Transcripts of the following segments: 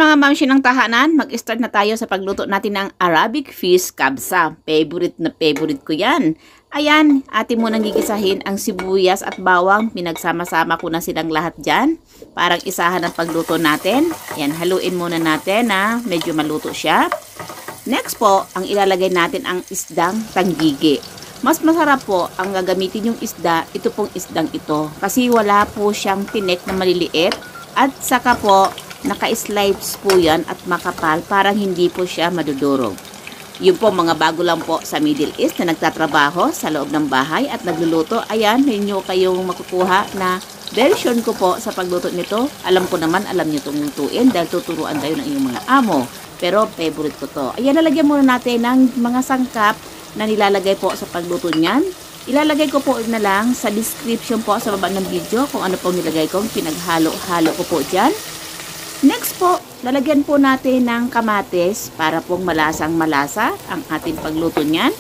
Mga mamshi ng tahanan, mag-start na tayo sa pagluto natin ng Arabic fish kabsa. Favorite na favorite ko yan. Ayan, atin mo nang gigisahin ang sibuyas at bawang. Pinagsama-sama ko na silang lahat dyan. Parang isahan ang pagluto natin. Ayan, haluin muna natin na medyo maluto siya. Next po, ang ilalagay natin ang isdang tanggigi. Mas masarap po ang gagamitin yung isda, ito pong isdang ito. Kasi wala po siyang tinik na maliliit. At saka po, naka-slice po yan at makapal, parang hindi po siya madudurog. Yun po, mga bago lang po sa Middle East na nagtatrabaho sa loob ng bahay at nagluluto. Ayan, ninyo kayong makukuha na version ko po sa pagluto nito. Alam ko naman, alam nyo itong lutuin dahil tuturuan kayo ng inyong mga amo. Pero favorite ko to. Ayan, nalagyan muna natin ng mga sangkap na nilalagay po sa pagluto niyan. Ilalagay ko po na lang sa description po sa baba ng video kung ano pong nilagay ko. Pinaghalo-halo ko po dyan. Next po, lalagyan po natin ng kamatis para pong malasang-malasa ang ating pagluto niyan.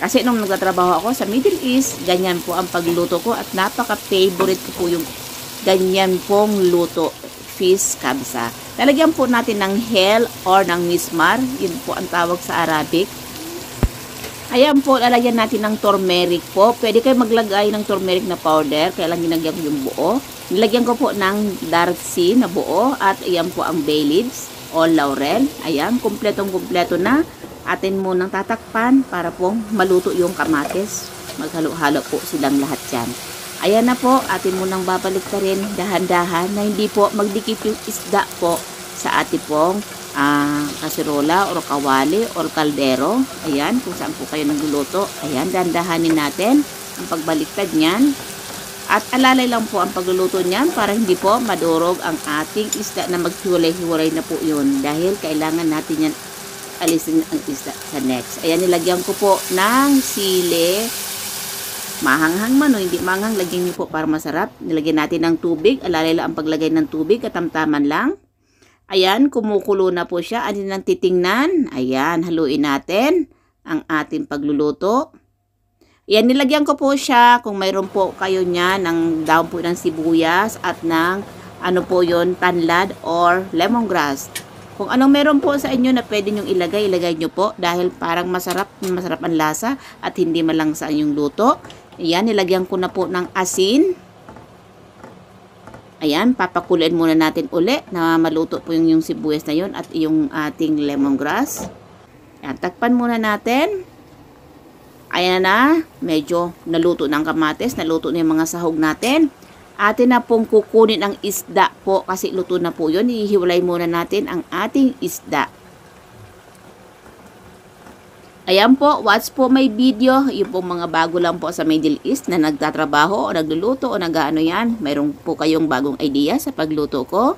Kasi nung nagtatrabaho ako sa Middle East, ganyan po ang pagluto ko at napaka-favorite ko po yung ganyan pong luto, fish kabsa. Lalagyan po natin ng hell or ng mismar, yun po ang tawag sa Arabic. Ayan po, lalagyan natin ng turmeric po. Pwede kayo maglagay ng turmeric na powder, kaya lang ginagyan ko yung buo. Nilagyan ko po ng dartsi na buo at ayan po ang bay leaves o laurel. Ayan, kumpletong-kumpleto na. Atin munang tatakpan para pong maluto yung kamatis. Maghalo-halo po silang lahat dyan. Ayan na po, atin munang babalik ka rin dahan-dahan na hindi po magdikit yung isda po sa ating pong kasirola or kawali or kaldero. Ayan, kung saan po kayo nagluluto. Ayan, dandahanin natin ang pagbaliktad niyan. At alalay lang po ang pagluluto niyan para hindi po madurog ang ating isda na maghiwalay-hiwalay na po yun. Dahil kailangan natin yan alisin ang isda sa next. Ayan, nilagyan ko po ng sili. Mahanghang man o hindi mahanghang, lagyan niyo po para masarap. Nilagyan natin ng tubig. Alalay lang ang paglagay ng tubig, katamtaman lang. Ayan, kumukulo na po siya. Ano nang titingnan? Ayan, haluin natin ang ating pagluluto. Ayan, nilagyan ko po siya kung mayroon po kayo niya ng daon po ng sibuyas at ng ano po yon, tanlad or lemongrass. Kung anong meron po sa inyo na pwede nyong ilagay, ilagay nyo po dahil parang masarap ang lasa at hindi malangsa yung luto. Ayan, nilagyan ko na po ng asin. Ayan, papakuloyin muna natin uli na maluto po yung sibuyas na yun at yung ating lemongrass. Ayan, takpan muna natin. Ayan na, medyo naluto ng kamatis, naluto na yung mga sahog natin. Atin na pong kukunin ang isda po kasi luto na po yun. Ihiwalay muna natin ang ating isda. Ayan po, watch po my video. Yung pong mga bago lang po sa Middle East na nagtatrabaho o nagluluto o nag-ano yan. Mayroon po kayong bagong idea sa pagluto ko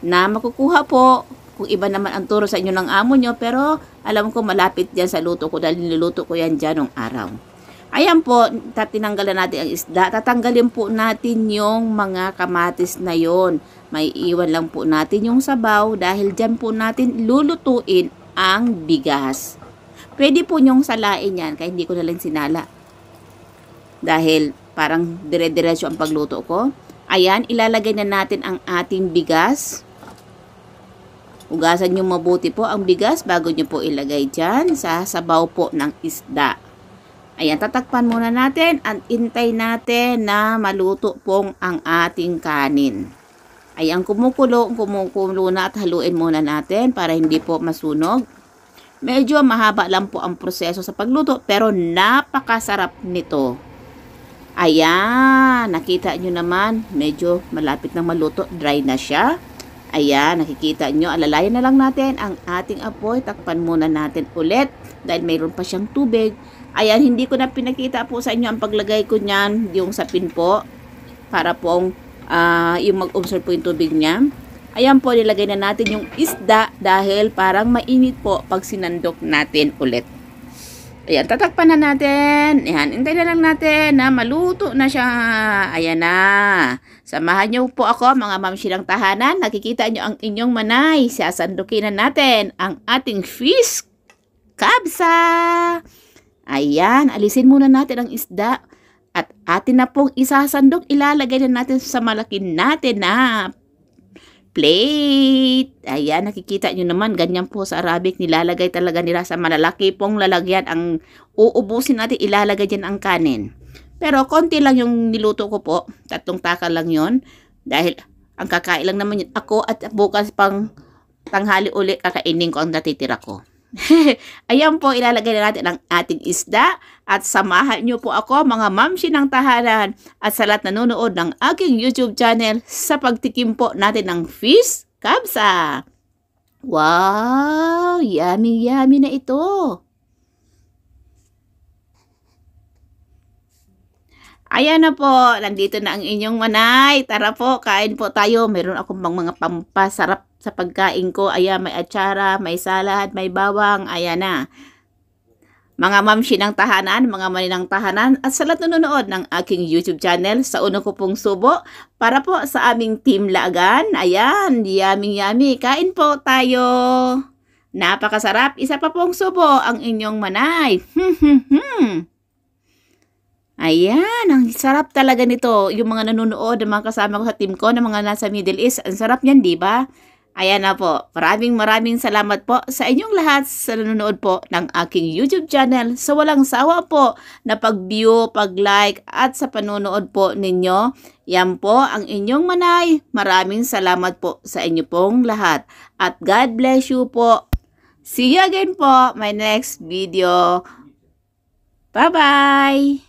na makukuha po. Kung iba naman ang turo sa inyo ng amo nyo, pero alam ko malapit dyan sa luto ko dahil niluluto ko yan dyan ng araw. Ayan po, tinanggalan natin ang isda. Tatanggalin po natin yung mga kamatis na yon. May iwan lang po natin yung sabaw dahil dyan po natin lulutuin ang bigas. Pwede po nyong salain yan, kaya hindi ko na lang sinala. Dahil parang dire-diretso ang pagluto ko. Ayan, ilalagay na natin ang ating bigas. Ugasan nyo mabuti po ang bigas bago nyo po ilagay dyan sa sabaw po ng isda. Ayan, tatakpan muna natin at intay natin na maluto pong ang ating kanin. Ayan, kumukulo na at haluin muna natin para hindi po masunog. Medyo mahaba lang po ang proseso sa pagluto pero napakasarap nito. Ayan, nakita nyo naman, medyo malapit na maluto, dry na siya. Ayan, nakikita nyo, alalayan na lang natin ang ating apoy. Takpan muna natin ulit dahil mayroon pa siyang tubig. Ayan, hindi ko na pinakita po sa inyo ang paglagay ko niyan, yung sapin po, para pong yung mag-observe po yung tubig niya. Ayan po, nilagay na natin yung isda dahil parang mainit po pag sinandok natin ulit. Ayan, tatakpan na natin. Ayan, hintay na lang natin na maluto na siya. Ayan na. Samahan niyo po ako, mga mamshi ng tahanan. Nakikita niyo ang inyong manay. Sasandukin na natin ang ating fish kabsa. Ayan, alisin muna natin ang isda. At atin na pong isasandok. Ilalagay na natin sa malakin natin na plate. Ayan, nakikita nyo naman, ganyan po sa Arabic, nilalagay talaga nila sa malalaki pong lalagyan. Ang uubusin natin, ilalagay dyan ang kanin. Pero konti lang yung niluto ko po, 3 takal lang yon. Dahil ang kakain lang naman yun, ako at bukas pang tanghali uli, kakainin ko ang natitira ko. Ayan po, ilalagay na natin ang ating isda at samahan nyo po ako mga mamshi ng tahanan at sa lahat nanonood ng aking YouTube channel sa pagtikim po natin ng fish kabsa. Wow! Yummy yummy na ito! Ayan na po, nandito na ang inyong manay. Tara po, kain po tayo. Meron akong mga pampasarap sa pagkain ko. Ayan, may atsara, may salad, may bawang. Ayan na. Mga mamshi ng tahanan, mga mani ng tahanan, at sa lahat nanonood ng aking YouTube channel, sa uno ko pong subo, para po sa aming Team Lagan. Ayan, yummy yummy. Kain po tayo. Napakasarap. Isa pa pong subo, ang inyong manay. Ayan, ang sarap talaga nito. Yung mga nanonood, ang mga kasama ko sa team ko, ng mga nasa Middle East, ang sarap niyan, di ba? Ayan na po. Maraming salamat po sa inyong lahat sa nanonood po ng aking YouTube channel. Sa walang sawa po na pag-view, pag-like, at sa panonood po ninyo. Yan po ang inyong manay. Maraming salamat po sa inyo pong lahat. At God bless you po. See you again po my next video. Bye-bye!